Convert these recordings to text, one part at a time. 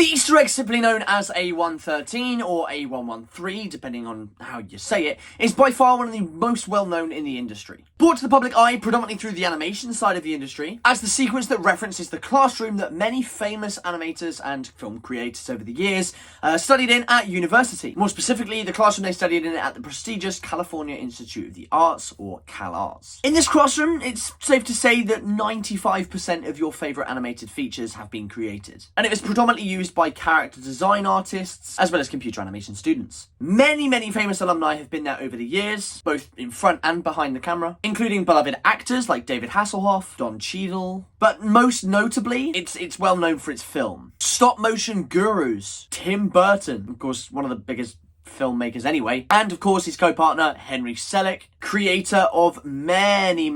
Easter egg, simply known as A113 or A113, depending on how you say it, is by far one of the most well-known in the industry. Brought to the public eye predominantly through the animation side of the industry, as the sequence that references the classroom that many famous animators and film creators over the years studied in at university. More specifically, the classroom they studied in at the prestigious California Institute of the Arts, or CalArts. In this classroom, it's safe to say that 95% of your favourite animated features have been created, and it was predominantly used by character design artists as well as computer animation students. Many famous alumni have been there over the years, both in front and behind the camera, including beloved actors like David Hasselhoff, Don Cheadle, but most notably, it's well known for its film. Stop motion gurus, Tim Burton, of course one of the biggest filmmakers anyway, and of course his co-partner Henry Selick, creator of many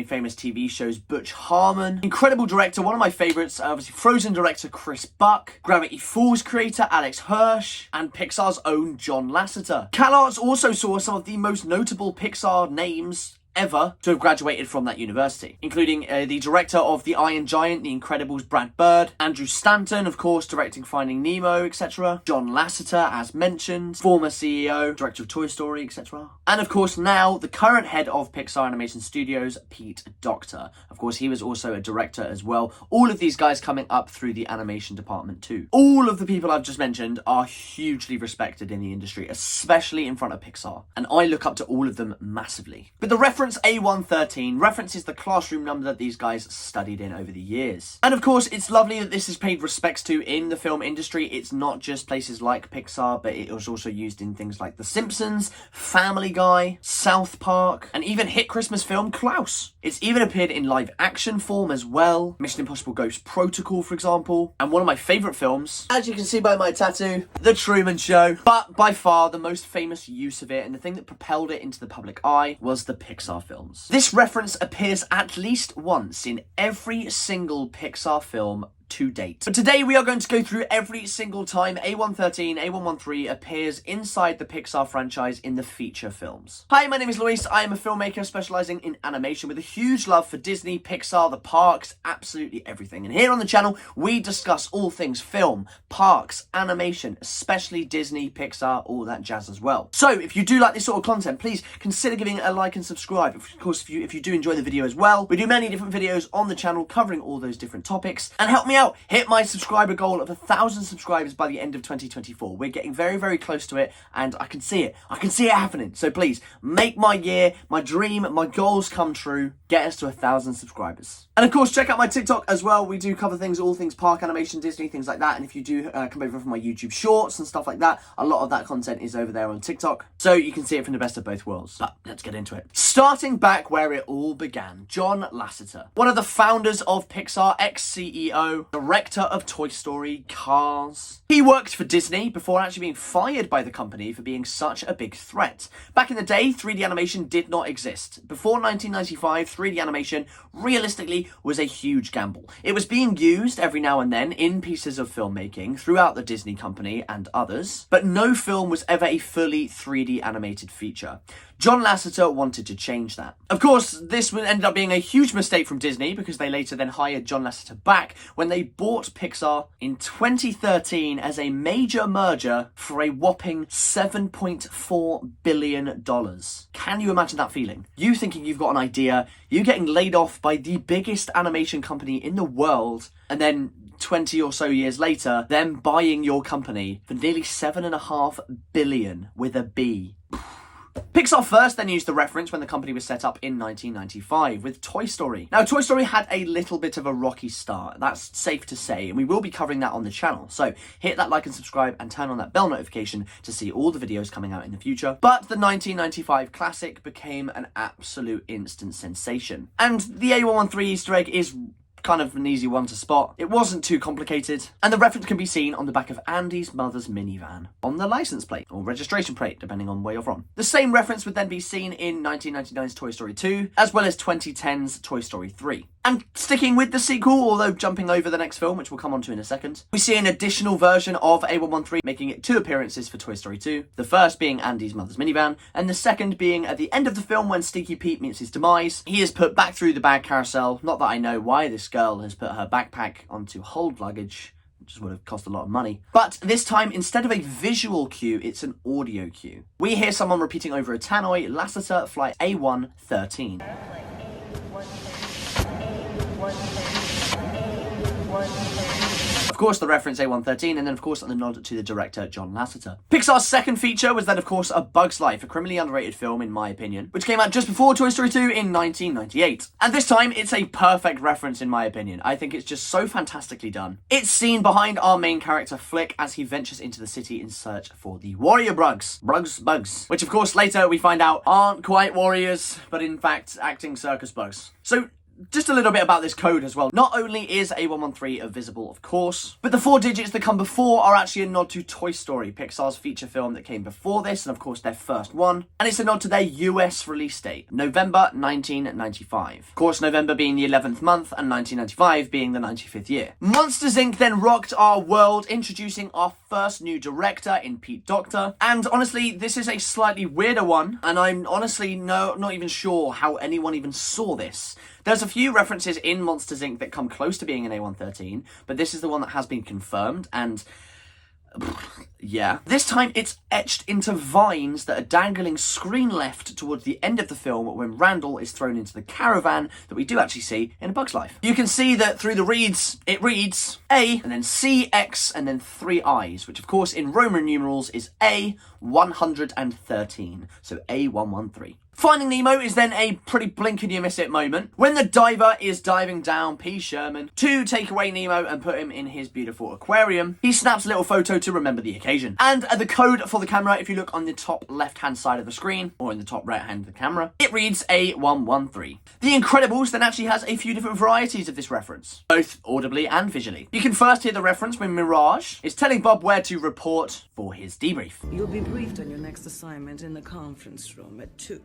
famous TV shows, Butch Harmon, incredible director, one of my favourites, obviously Frozen director Chris Buck, Gravity Falls creator Alex Hirsch, and Pixar's own John Lasseter. CalArts also saw some of the most notable Pixar names ever to have graduated from that university, including the director of The Iron Giant, The Incredibles, Brad Bird, Andrew Stanton, of course, directing Finding Nemo, etc., John Lasseter, as mentioned, former CEO, director of Toy Story, etc., and of course now the current head of Pixar Animation Studios, Pete Docter. Of course, he was also a director as well. All of these guys coming up through the animation department too. All of the people I've just mentioned are hugely respected in the industry, especially in front of Pixar, and I look up to all of them massively. But the reference A113 references the classroom number that these guys studied in over the years. And of course, it's lovely that this is paid respects to in the film industry. It's not just places like Pixar, but it was also used in things like The Simpsons, Family Guy, South Park, and even hit Christmas film Klaus. It's even appeared in live action form as well. Mission Impossible Ghost Protocol, for example, and one of my favourite films, as you can see by my tattoo, The Truman Show. But by far the most famous use of it, and the thing that propelled it into the public eye, was the Pixar films. This reference appears at least once in every single Pixar film to date. But today we are going to go through every single time A113, A113 appears inside the Pixar franchise in the feature films. Hi, my name is Luis. I am a filmmaker specialising in animation with a huge love for Disney, Pixar, the parks, absolutely everything. And here on the channel, we discuss all things film, parks, animation, especially Disney, Pixar, all that jazz as well. So if you do like this sort of content, please consider giving it a like and subscribe. Of course, if you do enjoy the video as well, we do many different videos on the channel covering all those different topics. And help me out, hit my subscriber goal of 1,000 subscribers by the end of 2024. We're getting very close to it, and I can see it. I can see it happening. So please, make my year, my dream, my goals come true. Get us to 1,000 subscribers. And of course, check out my TikTok as well. We do cover things, all things park animation, Disney, things like that. And if you do come over from my YouTube shorts and stuff like that, a lot of that content is over there on TikTok. So you can see it from the best of both worlds. But let's get into it. Starting back where it all began, John Lasseter, one of the founders of Pixar, ex-CEO, director of Toy Story, Cars. He worked for Disney before actually being fired by the company for being such a big threat. Back in the day, 3D animation did not exist. Before 1995, 3D animation realistically was a huge gamble. It was being used every now and then in pieces of filmmaking throughout the Disney company and others, but no film was ever a fully 3D animated feature. John Lasseter wanted to change that. Of course, this ended up being a huge mistake from Disney because they later then hired John Lasseter back when they bought Pixar in 2013 as a major merger for a whopping $7.4 billion. Can you imagine that feeling? You thinking you've got an idea, you getting laid off by the biggest animation company in the world, and then 20 or so years later, them buying your company for nearly $7.5 billion with a B. Pixar first then used the reference when the company was set up in 1995 with Toy Story. Now, Toy Story had a little bit of a rocky start, that's safe to say, and we will be covering that on the channel. So hit that like and subscribe and turn on that bell notification to see all the videos coming out in the future. But the 1995 classic became an absolute instant sensation. And the A113 Easter egg is kind of an easy one to spot. It wasn't too complicated, and the reference can be seen on the back of Andy's mother's minivan, on the license plate, or registration plate, depending on where you're from. The same reference would then be seen in 1999's Toy Story 2, as well as 2010's Toy Story 3. And sticking with the sequel, although jumping over the next film, which we'll come on to in a second, we see an additional version of A113 making it 2 appearances for Toy Story 2, the first being Andy's mother's minivan, and the second being at the end of the film when Stinky Pete meets his demise. He is put back through the bag carousel. Not that I know why this girl has put her backpack onto hold luggage. just would have cost a lot of money. But this time, instead of a visual cue, it's an audio cue. We hear someone repeating over a tannoy, Lassiter flight A113. Of course, the reference A113, and then of course the nod to the director, John Lasseter. Pixar's second feature was then of course A Bug's Life, a criminally underrated film in my opinion, which came out just before Toy Story 2 in 1998. And this time, it's a perfect reference in my opinion. I think it's just so fantastically done. It's seen behind our main character Flick as he ventures into the city in search for the warrior bugs, which of course later we find out aren't quite warriors, but in fact acting circus bugs. So, just a little bit about this code as well. Not only is A113 visible, of course, but the 4 digits that come before are actually a nod to Toy Story, Pixar's feature film that came before this, and of course their first one. And it's a nod to their US release date, November 1995. Of course, November being the 11th month, and 1995 being the 95th year. Monsters Inc. then rocked our world, introducing our first new director in Pete Docter. And honestly, this is a slightly weirder one, and I'm honestly not even sure how anyone even saw this. There's a few references in Monsters Inc. that come close to being an A113, but this is the one that has been confirmed, and yeah. This time it's etched into vines that are dangling screen left towards the end of the film when Randall is thrown into the caravan that we do actually see in A Bug's Life. You can see that through the reads, it reads A, and then C, X, and then 3 I's, which of course in Roman numerals is A113, so A113. Finding Nemo is then a pretty blink and you miss it moment when the diver is diving down P. Sherman to take away Nemo and put him in his beautiful aquarium. He snaps a little photo to remember the occasion. And the code for the camera, if you look on the top left-hand side of the screen, or in the top right-hand of the camera, it reads A113. The Incredibles then actually has a few different varieties of this reference, both audibly and visually. You can first hear the reference when Mirage is telling Bob where to report for his debrief. You'll be briefed on your next assignment in the conference room at 2.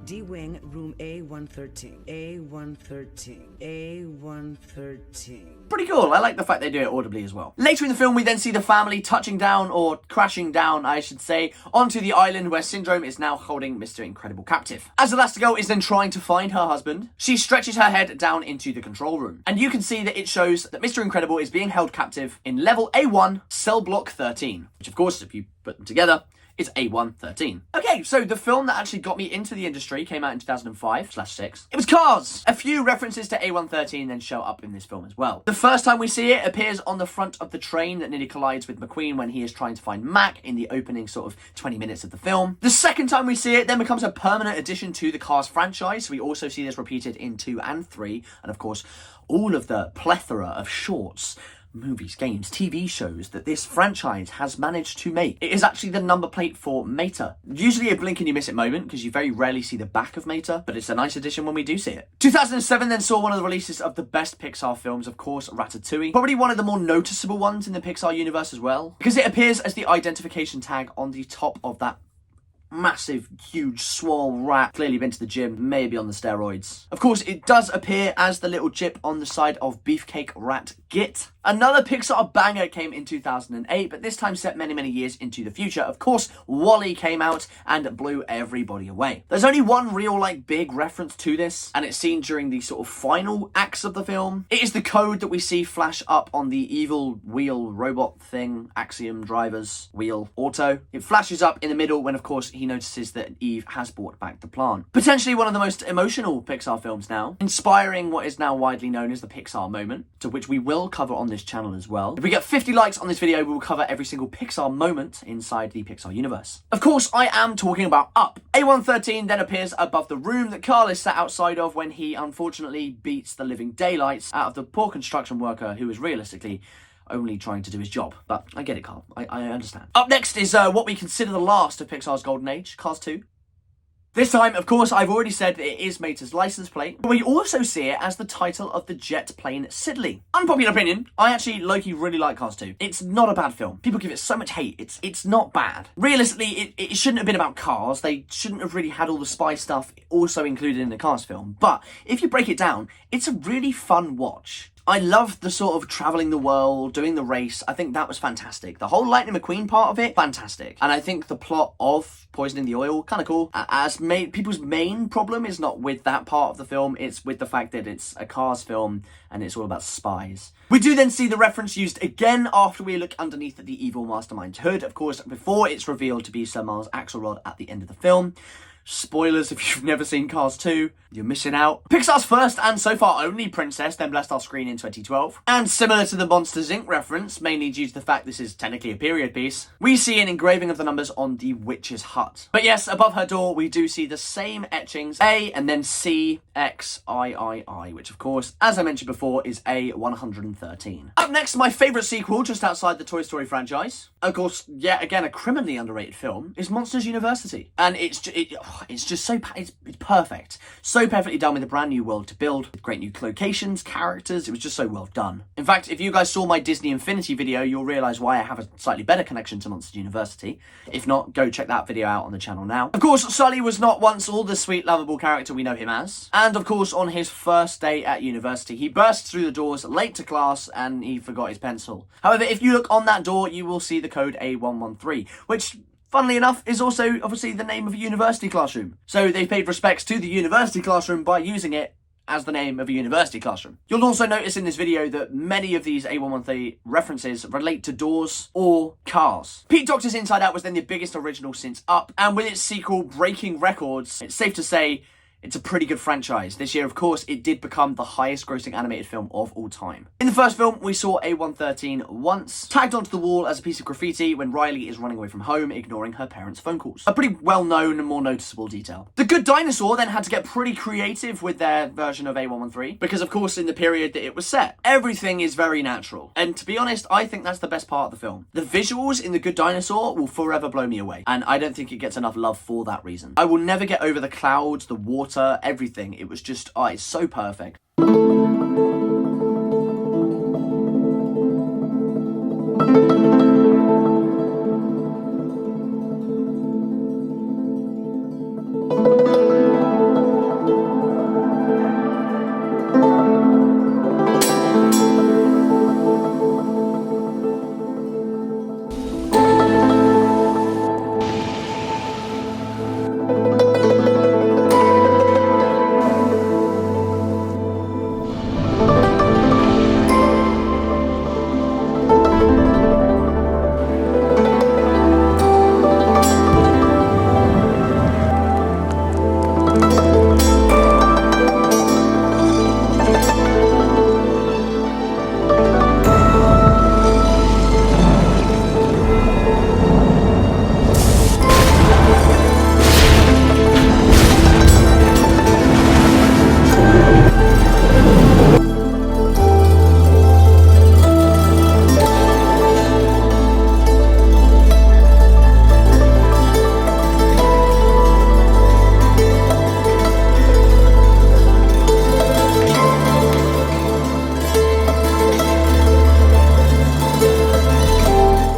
D-Wing, room A113. A113. A113. Pretty cool. I like the fact they do it audibly as well. Later in the film, we then see the family touching down, or crashing down, I should say, onto the island where Syndrome is now holding Mr. Incredible captive. As Elastigirl is then trying to find her husband, she stretches her head down into the control room. And you can see that it shows that Mr. Incredible is being held captive in level A1, cell block 13, which of course, if you put them together, is A113. Okay, so the film that actually got me into the industry came out in 2005/6. It was Cars! A few references to A113 then show up in this film as well. The first time we see it appears on the front of the train that nearly collides with McQueen when he is trying to find Mac in the opening sort of 20 minutes of the film. The second time we see it then becomes a permanent addition to the Cars franchise. So we also see this repeated in 2 and 3, and of course, all of the plethora of shorts, movies, games, TV shows that this franchise has managed to make. It is actually the number plate for Mater. Usually a blink and you miss it moment because you very rarely see the back of Mater, but it's a nice addition when we do see it. 2007 then saw one of the releases of the best Pixar films, of course, Ratatouille. Probably one of the more noticeable ones in the Pixar universe as well, because it appears as the identification tag on the top of that massive, huge, swole rat. Clearly been to the gym, maybe on the steroids. Of course, it does appear as the little chip on the side of Beefcake Rat Git. Another Pixar banger came in 2008, but this time set many, many years into the future. Of course, WALL-E came out and blew everybody away. There's only one real, big reference to this, and it's seen during the sort of final acts of the film. It is the code that we see flash up on the evil wheel robot thing, Axiom Drivers Wheel Auto. It flashes up in the middle when, of course, he notices that Eve has brought back the plant. Potentially one of the most emotional Pixar films now, inspiring what is now widely known as the Pixar moment, to which we will cover on this channel as well. If we get 50 likes on this video, we will cover every single Pixar moment inside the Pixar universe. Of course, I am talking about Up. A113 then appears above the room that Carl is sat outside of when he unfortunately beats the living daylights out of the poor construction worker who is realistically only trying to do his job. But I get it, Carl. I understand. Up next is what we consider the last of Pixar's golden age, Cars 2. This time, of course, I've already said it is Mater's license plate, but we also see it as the title of the jet plane Siddeley. Unpopular opinion, I actually low-key really like Cars 2. It's not a bad film. People give it so much hate. It's not bad. Realistically, it shouldn't have been about cars. They shouldn't have really had all the spy stuff also included in the Cars film. But if you break it down, it's a really fun watch. I loved the sort of traveling the world, doing the race. I think that was fantastic. The whole Lightning McQueen part of it, fantastic. And I think the plot of poisoning the oil, kind of cool. People's main problem is not with that part of the film, it's with the fact that it's a Cars film and it's all about spies. We do then see the reference used again after we look underneath the evil mastermind's hood, of course, before it's revealed to be Sir Miles Axelrod at the end of the film. Spoilers if you've never seen Cars 2, you're missing out. Pixar's first and so far only princess then blessed our screen in 2012. And similar to the Monsters Inc. reference, mainly due to the fact this is technically a period piece, we see an engraving of the numbers on the witch's hut. But yes, above her door we do see the same etchings, A and then C, X, I, which of course, as I mentioned before, is A113. Up next, my favourite sequel just outside the Toy Story franchise, of course, yet again a criminally underrated film, is Monsters University. And it's just so, it's perfect. So perfectly done with a brand new world to build, with great new locations, characters. It was just so well done. In fact, if you guys saw my Disney Infinity video, you'll realise why I have a slightly better connection to Monsters University. If not, go check that video out on the channel now. Of course, Sully was not once all the sweet, lovable character we know him as. And of course, on his first day at university, he burst through the doors late to class and he forgot his pencil. However, if you look on that door, you will see the code A113, which, funnily enough, is also obviously the name of a university classroom. So they paid respects to the university classroom by using it as the name of a university classroom. You'll also notice in this video that many of these A113 references relate to doors or cars. Pete Docter's Inside Out was then the biggest original since Up, and with its sequel breaking records, it's safe to say it's a pretty good franchise. This year, of course, it did become the highest grossing animated film of all time. In the first film, we saw A113 once tagged onto the wall as a piece of graffiti when Riley is running away from home, ignoring her parents' phone calls. A pretty well-known and more noticeable detail. The Good Dinosaur then had to get pretty creative with their version of A113 because, of course, in the period that it was set, everything is very natural. And to be honest, I think that's the best part of the film. The visuals in The Good Dinosaur will forever blow me away, and I don't think it gets enough love for that reason. I will never get over the clouds, the water, everything. It was just, it's so perfect.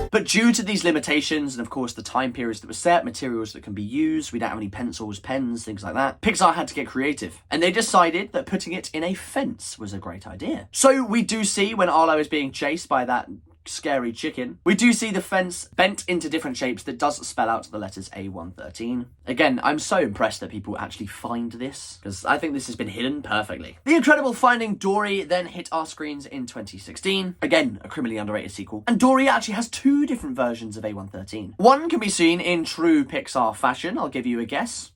But due to these limitations, and of course the time periods that were set, materials that can be used, we don't have any pencils, pens, things like that, Pixar had to get creative. And they decided that putting it in a fence was a great idea. So we do see when Arlo is being chased by that scary chicken, we do see the fence bent into different shapes that does spell out the letters A113. Again, I'm so impressed that people actually find this, because I think this has been hidden perfectly. The incredible Finding Dory then hit our screens in 2016. Again, a criminally underrated sequel. And Dory actually has two different versions of A113. One can be seen in true Pixar fashion, I'll give you a guess.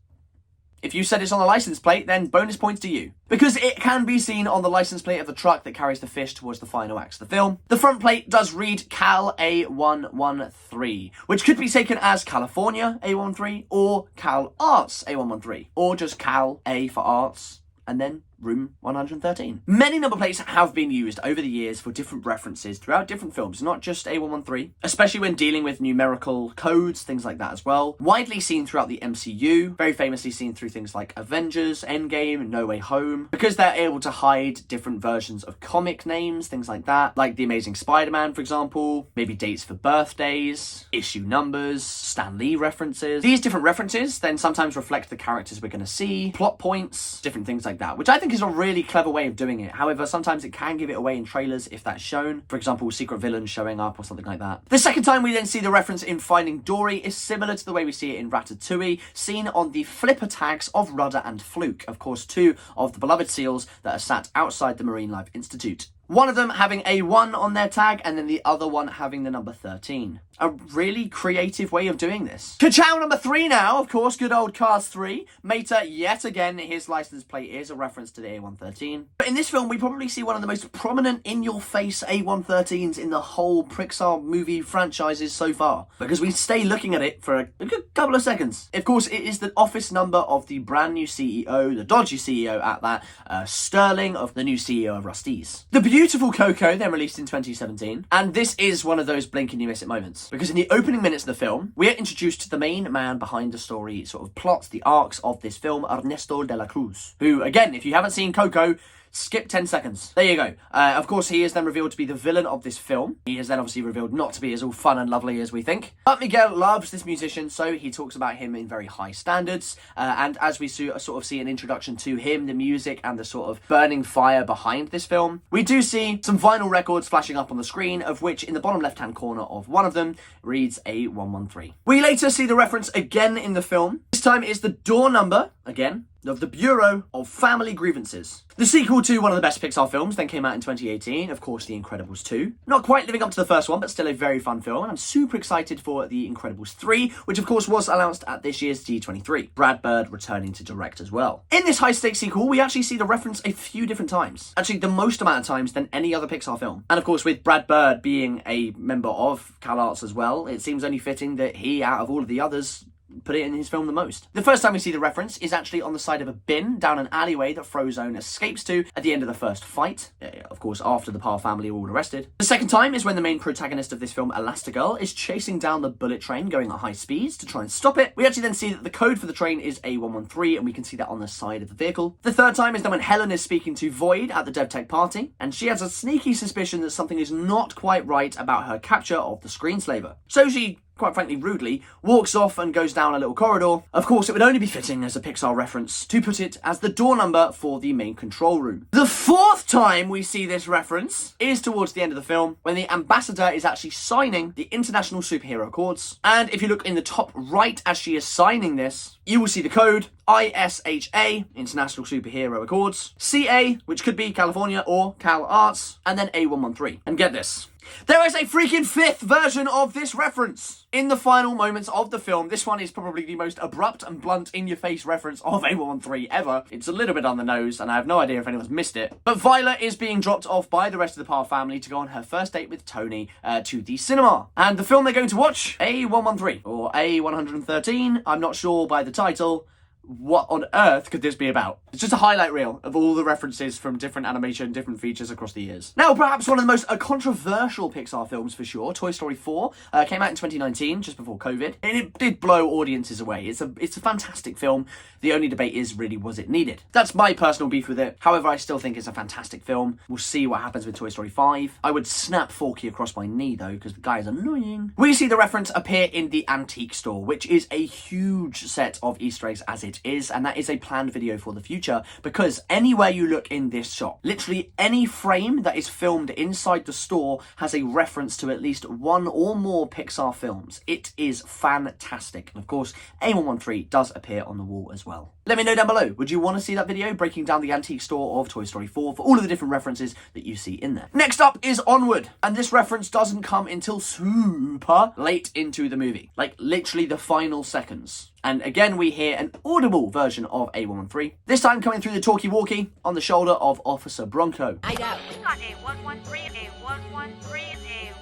If you said it's on the license plate, then bonus points to you. Because it can be seen on the license plate of the truck that carries the fish towards the final acts of the film. The front plate does read Cal A113, which could be taken as California A113 or CalArts A113, or just Cal A for Arts, and then room 113. Many number plates have been used over the years for different references throughout different films, not just A113, especially when dealing with numerical codes, things like that as well. Widely seen throughout the MCU, very famously seen through things like Avengers, Endgame, No Way Home, because they're able to hide different versions of comic names, things like that, like The Amazing Spider-Man, for example, maybe dates for birthdays, issue numbers, Stan Lee references. These different references then sometimes reflect the characters we're going to see, plot points, different things like that, which I think think is a really clever way of doing it. However, sometimes it can give it away in trailers if that's shown. For example, secret villains showing up or something like that. The second time we then see the reference in Finding Dory is similar to the way we see it in Ratatouille, seen on the flipper tags of Rudder and Fluke, of course 2 of the beloved seals that are sat outside the Marine Life Institute. One of them having A1 on their tag, and then the other one having the number 13. A really creative way of doing this. Ka-chow number 3 now, of course, good old Cars 3. Mater, yet again, his license plate is a reference to the A113. But in this film, we probably see one of the most prominent in-your-face A113s in the whole Pixar movie franchises so far, because we stay looking at it for a good couple of seconds. Of course, it is the office number of the brand new CEO, the dodgy CEO at that, Sterling, of the new CEO of Rust-eze. The beautiful CoCo, then released in 2017, and this is one of those blink and you miss it moments, because in the opening minutes of the film, we are introduced to the main man behind the story, sort of plots, the arcs of this film, Ernesto de la Cruz, who, again, if you haven't seen CoCo, skip 10 seconds. There you go. Of course, he is then revealed to be the villain of this film. He is then obviously revealed not to be as all fun and lovely as we think. But Miguel loves this musician, so he talks about him in very high standards. And as we sort of see an introduction to him, the music, and the sort of burning fire behind this film, we do see some vinyl records flashing up on the screen, of which in the bottom left-hand corner of one of them reads A113. We later see the reference again in the film. This time it's the door number, again, of the Bureau of Family Grievances. The sequel to one of the best Pixar films then came out in 2018, of course, The Incredibles 2. Not quite living up to the first one, but still a very fun film, and I'm super excited for The Incredibles 3, which of course was announced at this year's D23. Brad Bird returning to direct as well. In this high-stakes sequel, we actually see the reference a few different times. Actually, the most amount of times than any other Pixar film. And of course, with Brad Bird being a member of CalArts as well, it seems only fitting that he, out of all of the others, put it in his film the most. The first time we see the reference is actually on the side of a bin down an alleyway that Frozone escapes to at the end of the first fight, of course after the Parr family are all arrested. The second time is when the main protagonist of this film, Elastigirl, is chasing down the bullet train going at high speeds to try and stop it. We actually then see that the code for the train is A113, and we can see that on the side of the vehicle. The third time is then when Helen is speaking to Void at the DevTech party, and she has a sneaky suspicion that something is not quite right about her capture of the screenslaver. So she, quite frankly rudely, walks off and goes down a little corridor. Of course, it would only be fitting as a Pixar reference to put it as the door number for the main control room. The fourth time we see this reference is towards the end of the film, when the ambassador is actually signing the International Superhero Accords. And if you look in the top right as she is signing this, you will see the code ISHA, International Superhero Accords, CA, which could be California or CalArts, and then A113. And get this, there is a freaking fifth version of this reference. In the final moments of the film, this one is probably the most abrupt and blunt in-your-face reference of A113 ever. It's a little bit on the nose, and I have no idea if anyone's missed it. But Violet is being dropped off by the rest of the Parr family to go on her first date with Tony to the cinema. And the film they're going to watch, A113, or A113, I'm not sure by the title. What on earth could this be about? It's just a highlight reel of all the references from different animation, different features across the years. Now, perhaps one of the most controversial Pixar films for sure, Toy Story 4, came out in 2019, just before COVID, and it did blow audiences away. It's a fantastic film. The only debate is really, was it needed? That's my personal beef with it. However, I still think it's a fantastic film. We'll see what happens with Toy Story 5. I would snap Forky across my knee, though, because the guy is annoying. We see the reference appear in the antique store, which is a huge set of Easter eggs as it is, and that is a planned video for the future, because anywhere you look in this shop, literally any frame that is filmed inside the store has a reference to at least one or more Pixar films. It is fantastic. And of course, A113 does appear on the wall as well. Let me know down below, would you want to see that video breaking down the antique store of Toy Story 4 for all of the different references that you see in there? Next up is Onward, and this reference doesn't come until super late into the movie, like literally the final seconds. And again, we hear an audible version of A113, this time coming through the talkie-walkie on the shoulder of Officer Bronco. I got A113, A113,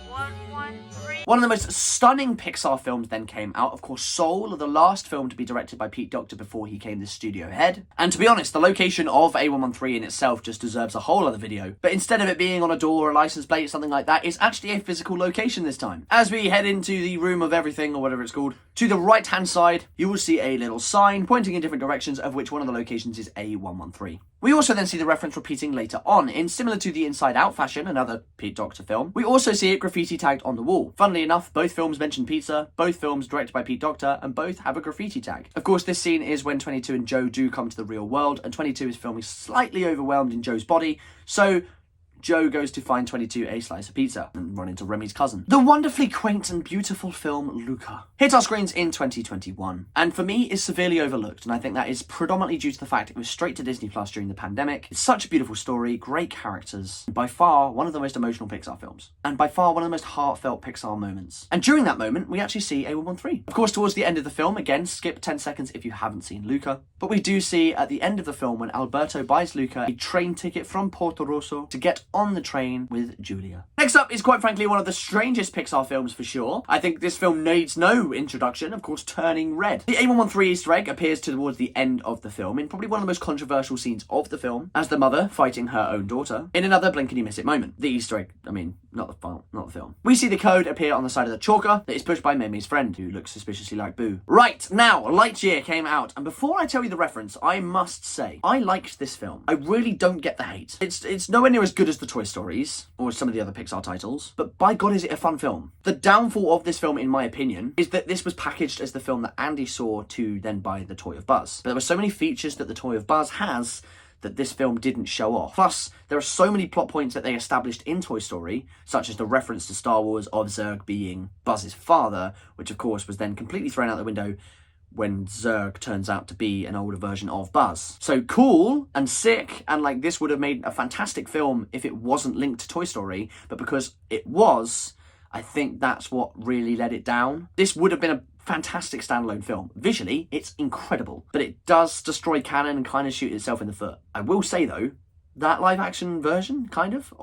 A113. One of the most stunning Pixar films then came out, of course, Soul, the last film to be directed by Pete Docter before he came the studio head. And to be honest, the location of A113 in itself just deserves a whole other video. But instead of it being on a door or a license plate, something like that, it's actually a physical location this time. As we head into the room of everything, or whatever it's called, to the right-hand side, you will see a little sign pointing in different directions, of which one of the locations is A113. We also then see the reference repeating later on, in similar to the Inside Out fashion, another Pete Docter film. We also see it graffiti tagged on the wall. Funnily enough, both films mention pizza, both films directed by Pete Docter, and both have a graffiti tag. Of course, this scene is when 22 and Joe do come to the real world, and 22 is feeling slightly overwhelmed in Joe's body, so Joe goes to find 22 a slice of pizza and run into Remy's cousin. The wonderfully quaint and beautiful film Luca hit our screens in 2021, and for me is severely overlooked, and I think that is predominantly due to the fact it was straight to Disney Plus during the pandemic. It's such a beautiful story, great characters, and by far one of the most emotional Pixar films, and by far one of the most heartfelt Pixar moments. And during that moment, we actually see A113. Of course, towards the end of the film, again, skip 10 seconds if you haven't seen Luca, but we do see at the end of the film when Alberto buys Luca a train ticket from Porto Rosso to get on the train with Julia. Next up is quite frankly one of the strangest Pixar films for sure. I think this film needs no introduction, of course, Turning Red. The A113 Easter egg appears towards the end of the film in probably one of the most controversial scenes of the film, as the mother fighting her own daughter in another blink and you miss it moment. The Easter egg, I mean, not the film. We see the code appear on the side of the chalker that is pushed by Mimi's friend, who looks suspiciously like Boo. Right, now, Lightyear came out, and before I tell you the reference, I must say, I liked this film. I really don't get the hate. It's nowhere near as good as the Toy Stories, or some of the other Pixar titles, but by God is it a fun film. The downfall of this film, in my opinion, is that this was packaged as the film that Andy saw to then buy the Toy of Buzz. But there were so many features that the Toy of Buzz has that this film didn't show off. Plus, there are so many plot points that they established in Toy Story, such as the reference to Star Wars of Zurg being Buzz's father, which of course was then completely thrown out the window when Zurg turns out to be an older version of Buzz. So cool and sick, and like this would have made a fantastic film if it wasn't linked to Toy Story, but because it was, I think that's what really let it down. This would have been a fantastic standalone film. Visually, it's incredible, but it does destroy canon and kind of shoot itself in the foot. I will say though, that live action version, kind of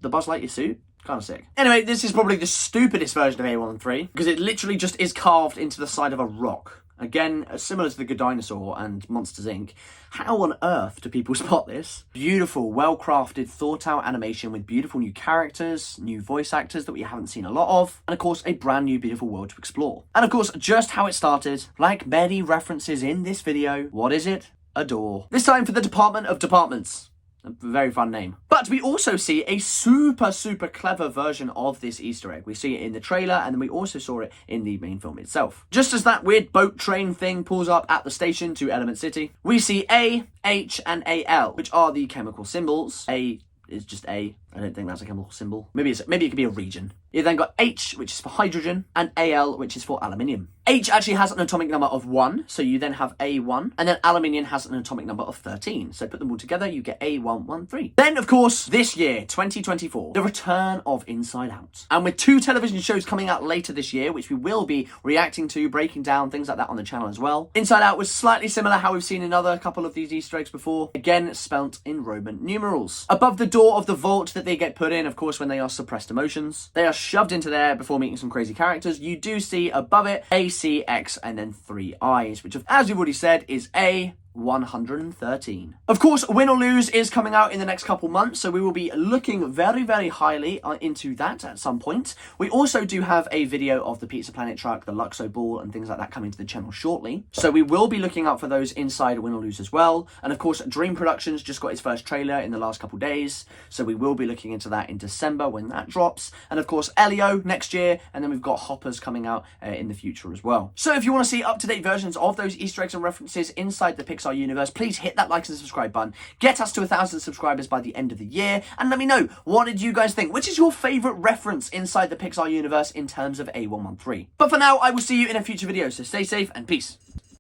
the Buzz Lightyear suit, kind of sick. Anyway, this is probably the stupidest version of A113, because it literally just is carved into the side of a rock. Again, similar to the Good Dinosaur and Monsters Inc. How on earth do people spot this? Beautiful, well-crafted, thought-out animation with beautiful new characters, new voice actors that we haven't seen a lot of, and of course, a brand new beautiful world to explore. And of course, just how it started, like many references in this video, what is it? A door. This time for the Department of Departments. A very fun name. But we also see a super clever version of this Easter egg. We see it in the trailer, and then we also saw it in the main film itself. Just as that weird boat train thing pulls up at the station to Element City, we see A, H, and AL, which are the chemical symbols. A is just A. I don't think that's a chemical symbol. Maybe it could be a region. You then got H, which is for hydrogen, and Al, which is for aluminium. H actually has an atomic number of 1, so you then have A1, and then aluminium has an atomic number of 13. So put them all together, you get A113. Then, of course, this year, 2024, the return of Inside Out. And with 2 television shows coming out later this year, which we will be reacting to, breaking down, things like that on the channel as well. Inside Out was slightly similar how we've seen another couple of these Easter eggs before, again spelt in Roman numerals. Above the door of the vault that they get put in, of course, when they are suppressed emotions, they are shoved into there before meeting some crazy characters. You do see above it A, C, X, and then 3 I's, which, as we've already said, is A113. Of course, Win or Lose is coming out in the next couple months, so we will be looking very highly into that at some point. We also do have a video of the Pizza Planet truck, the Luxo ball, and things like that coming to the channel shortly. So we will be looking out for those inside Win or Lose as well. And of course, Dream Productions just got its first trailer in the last couple days, so we will be looking into that in December when that drops. And of course, Elio next year, and then we've got Hoppers coming out in the future as well. So if you want to see up-to-date versions of those Easter eggs and references inside the Pixar universe, please hit that like and subscribe button. Get us to 1,000 subscribers by the end of the year, and let me know, what did you guys think? Which is your favourite reference inside the Pixar universe in terms of A113? But for now, I will see you in a future video, so stay safe and peace.